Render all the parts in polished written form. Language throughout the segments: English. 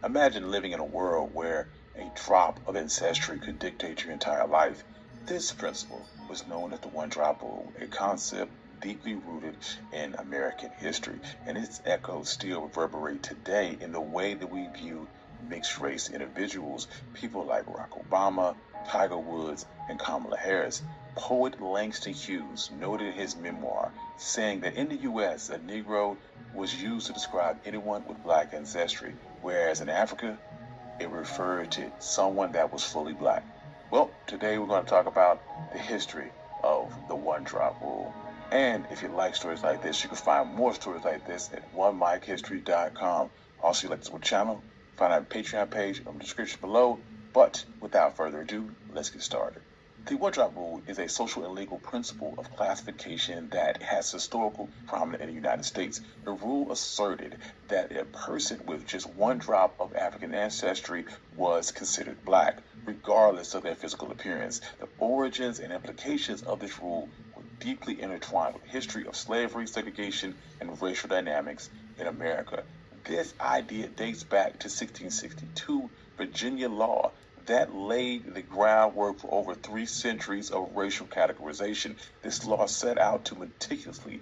Imagine living in a world where a drop of ancestry could dictate your entire life. This principle was known as the one drop rule, a concept deeply rooted in American history, and its echoes still reverberate today in the way that we view mixed race individuals, people like Barack Obama, Tiger Woods, and Kamala Harris. Poet Langston Hughes noted in his memoir, saying that in the U.S., a Negro was used to describe anyone with black ancestry, whereas in Africa, it referred to someone that was fully black. Well, today we're going to talk about the history of the one drop rule. And if you like stories like this, you can find more stories like this at onemichistory.com. Also, if you like this channel, find our Patreon page in the description below. But without further ado, let's get started. The one drop rule is a social and legal principle of classification that has historical prominence in the United States. The rule asserted that a person with just one drop of African ancestry was considered black, regardless of their physical appearance. The origins and implications of this rule were deeply intertwined with the history of slavery, segregation, and racial dynamics in America. This idea dates back to 1662 Virginia law that laid the groundwork for over 3 centuries of racial categorization. This law set out to meticulously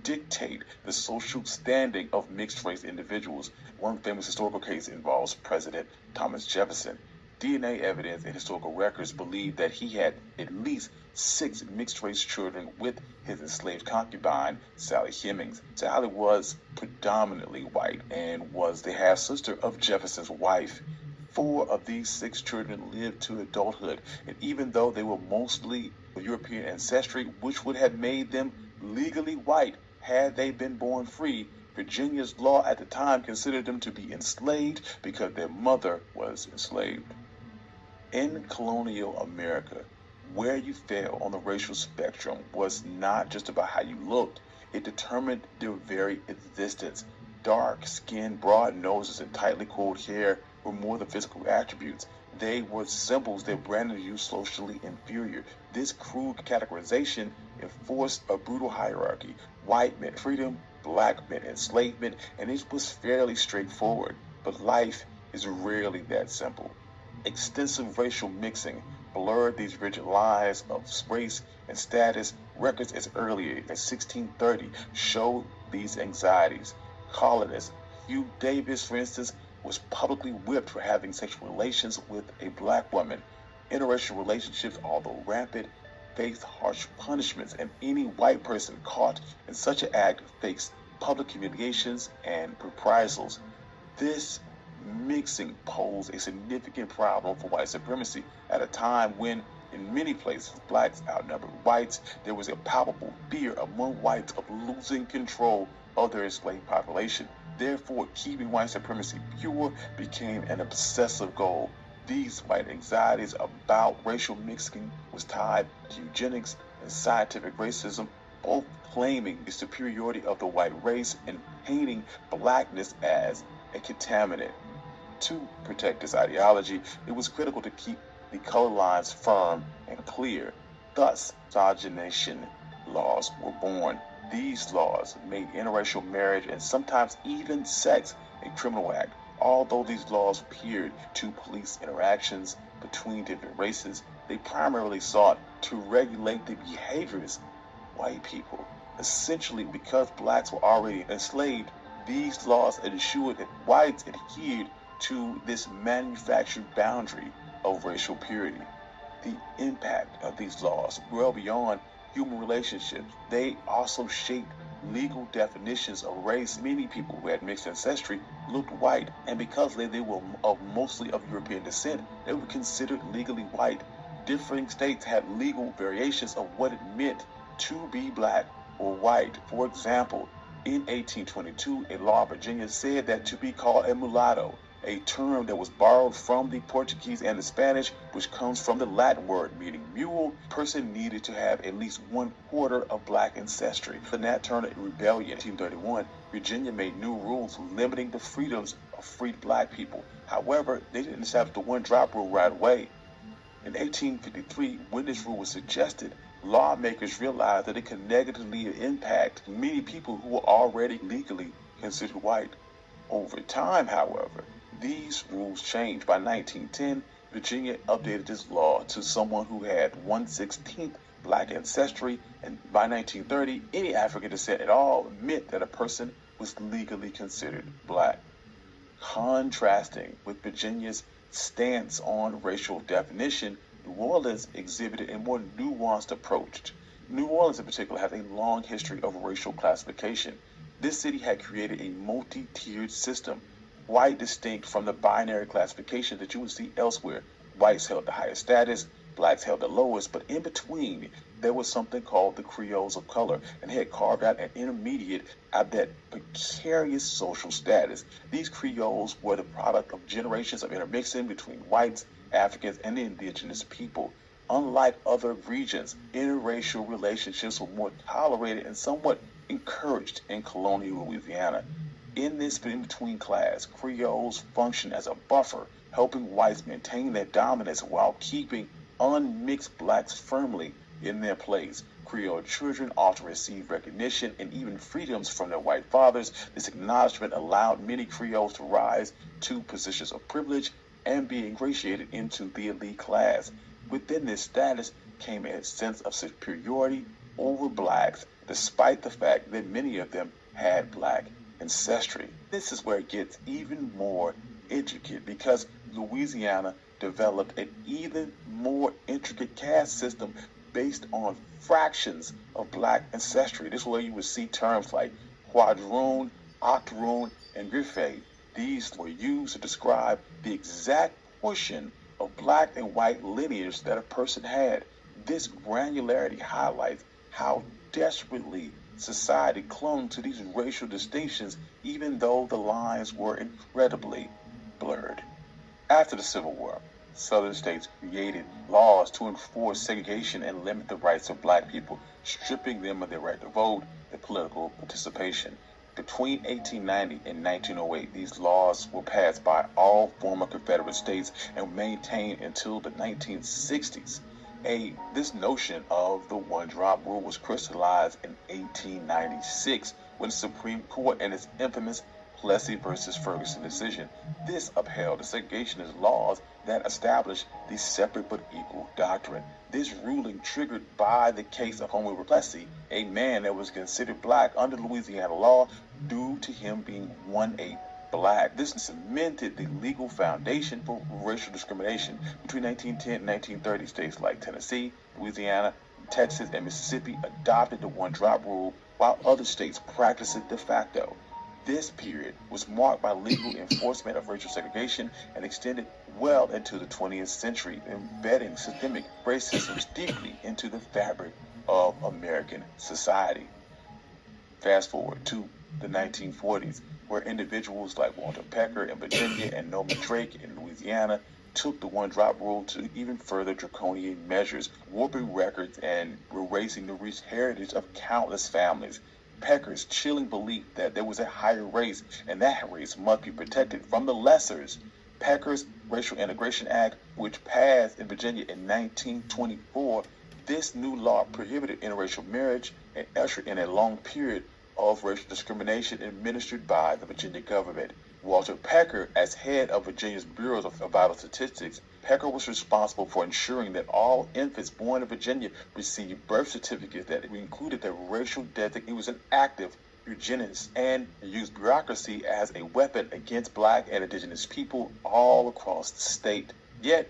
dictate the social standing of mixed-race individuals. One famous historical case involves President Thomas Jefferson. DNA evidence and historical records believe that he had at least 6 mixed-race children with his enslaved concubine, Sally Hemings. Sally was predominantly white and was the half-sister of Jefferson's wife. 4 of these 6 children lived to adulthood, and even though they were mostly of European ancestry, which would have made them legally white had they been born free, Virginia's law at the time considered them to be enslaved because their mother was enslaved. In colonial America, where you fell on the racial spectrum was not just about how you looked, it determined your very existence. Dark skin, broad noses, and tightly coiled hair were more than physical attributes. They were symbols that branded you socially inferior. This crude categorization enforced a brutal hierarchy. White meant freedom, black meant enslavement, and it was fairly straightforward. But life is rarely that simple. Extensive racial mixing blurred these rigid lines of race and status. Records as early as 1630 showed these anxieties. Colonist Hugh Davis, for instance, was publicly whipped for having sexual relations with a black woman. Interracial relationships, although rampant, faced harsh punishments, and any white person caught in such an act faced public humiliations and reprisals. This mixing posed a significant problem for white supremacy at a time when, in many places, blacks outnumbered whites. There was a palpable fear among whites of losing control of their enslaved population. Therefore, keeping white supremacy pure became an obsessive goal. These white anxieties about racial mixing was tied to eugenics and scientific racism, both claiming the superiority of the white race and painting blackness as a contaminant. To protect this ideology, it was critical to keep the color lines firm and clear. Thus, miscegenation laws were born. These laws made interracial marriage and sometimes even sex a criminal act. Although these laws appeared to police interactions between different races, they primarily sought to regulate the behaviors of white people. Essentially, because blacks were already enslaved, these laws ensured that whites adhered to this manufactured boundary of racial purity. The impact of these laws well beyond human relationships. They also shaped legal definitions of race. Many people who had mixed ancestry looked white, and because they were mostly of European descent, they were considered legally white. Differing states had legal variations of what it meant to be black or white. For example, in 1822, a law in Virginia said that to be called a mulatto, a term that was borrowed from the Portuguese and the Spanish, which comes from the Latin word meaning mule, person needed to have at least 1/4 of black ancestry. The Nat Turner Rebellion in 1831, Virginia made new rules limiting the freedoms of freed black people. However, they didn't establish the one drop rule right away. In 1853, when this rule was suggested, lawmakers realized that it could negatively impact many people who were already legally considered white. Over time, however, These rules changed. By 1910, Virginia updated this law to someone who had 1/16th black ancestry, and by 1930, any African descent at all meant that a person was legally considered black. Contrasting with Virginia's stance on racial definition, New Orleans exhibited a more nuanced approach. New Orleans, in particular, has a long history of racial classification. This city had created a multi-tiered system, quite distinct from the binary classification that you would see elsewhere. Whites held the highest status, blacks held the lowest, but in between, there was something called the Creoles of color, and had carved out an intermediate of that precarious social status. These Creoles were the product of generations of intermixing between whites, Africans, and the indigenous people. Unlike other regions, interracial relationships were more tolerated and somewhat encouraged in colonial Louisiana. In this in-between class, Creoles functioned as a buffer, helping whites maintain their dominance while keeping unmixed blacks firmly in their place. Creole children often received recognition and even freedoms from their white fathers. This acknowledgement allowed many Creoles to rise to positions of privilege and be ingratiated into the elite class. Within this status came a sense of superiority over blacks, despite the fact that many of them had black ancestry. This is where it gets even more intricate because Louisiana developed an even more intricate caste system based on fractions of black ancestry. This is where you would see terms like quadroon, octoroon, and griffe. These were used to describe the exact portion of black and white lineage that a person had. This granularity highlights how desperately society clung to these racial distinctions, even though the lines were incredibly blurred. After the Civil War, Southern states created laws to enforce segregation and limit the rights of black people, stripping them of their right to vote and political participation. Between 1890 and 1908, these laws were passed by all former Confederate states and maintained until the 1960s. This notion of the one-drop rule was crystallized in 1896 when the Supreme Court, in its infamous Plessy versus Ferguson decision, this upheld the segregationist laws that established the separate but equal doctrine. This ruling triggered by the case of Homer Plessy, a man that was considered black under Louisiana law due to him being 1/8 black. This cemented the legal foundation for racial discrimination. Between 1910 and 1930, states like Tennessee, Louisiana, Texas, and Mississippi adopted the one-drop rule, while other states practiced it de facto. This period was marked by legal enforcement of racial segregation and extended well into the 20th century, embedding systemic racism deeply into the fabric of American society. Fast forward to the 1940s, where individuals like Walter Pecker in Virginia and Norman Drake in Louisiana took the one-drop rule to even further draconian measures, warping records and erasing the rich heritage of countless families. Pecker's chilling belief that there was a higher race and that race must be protected from the lessers. Pecker's Racial Integration Act, which passed in Virginia in 1924, this new law prohibited interracial marriage and ushered in a long period of racial discrimination administered by the Virginia government. Walter Pecker, as head of Virginia's Bureau of Vital Statistics, Pecker was responsible for ensuring that all infants born in Virginia received birth certificates that included their racial designation. He was an active eugenist and used bureaucracy as a weapon against black and indigenous people all across the state. Yet,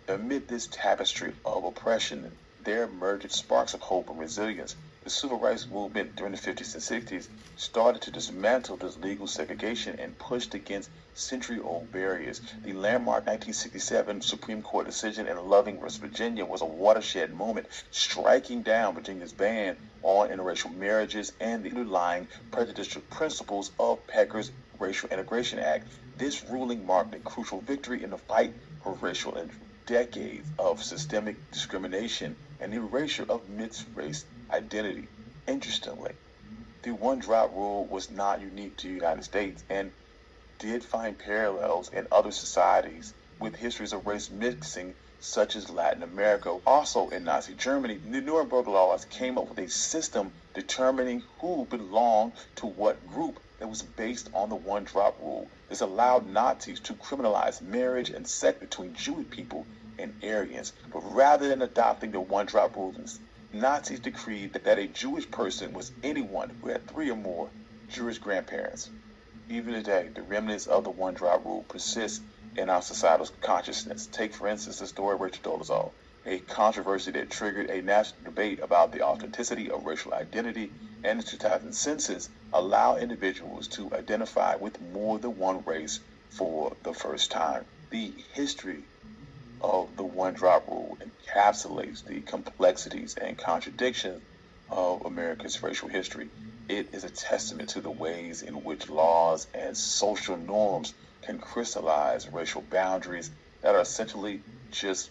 amid this tapestry of oppression, there emerged sparks of hope and resilience. The civil rights movement during the 50s and 60s started to dismantle this legal segregation and pushed against century-old barriers. The landmark 1967 Supreme Court decision in Loving v. Virginia was a watershed moment, striking down Virginia's ban on interracial marriages and the underlying prejudicial principles of Pecker's Racial Integration Act. This ruling marked a crucial victory in the fight for racial decades of systemic discrimination and the erasure of mixed-race identity. Interestingly, the one-drop rule was not unique to the United States and did find parallels in other societies with histories of race mixing, such as Latin America. Also in Nazi Germany, the Nuremberg laws came up with a system determining who belonged to what group that was based on the one-drop rule. This allowed Nazis to criminalize marriage and sex between Jewish people and Aryans. But rather than adopting the one-drop rulings, Nazis decreed that a Jewish person was anyone who had 3 or more Jewish grandparents. Even today, the remnants of the one-drop rule persist in our societal consciousness. Take, for instance, the story of Rachel Dolezal, a controversy that triggered a national debate about the authenticity of racial identity, and the 2000 census allow individuals to identify with more than one race for the first time. The history of the one-drop rule encapsulates the complexities and contradictions of America's racial history. It is a testament to the ways in which laws and social norms can crystallize racial boundaries that are essentially just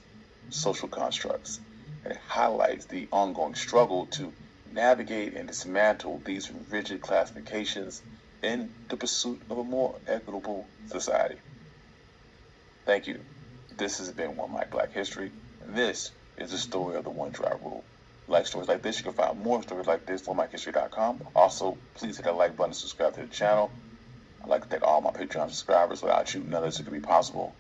social constructs. And it highlights the ongoing struggle to navigate and dismantle these rigid classifications in the pursuit of a more equitable society. Thank you. This has been One Mike Black History, and this is the story of the one-drop rule. Like stories like this, you can find more stories like this on MikeHistory.com. Also, please hit that like button and subscribe to the channel. I'd like to thank all my Patreon subscribers. Without you, none of this could be possible.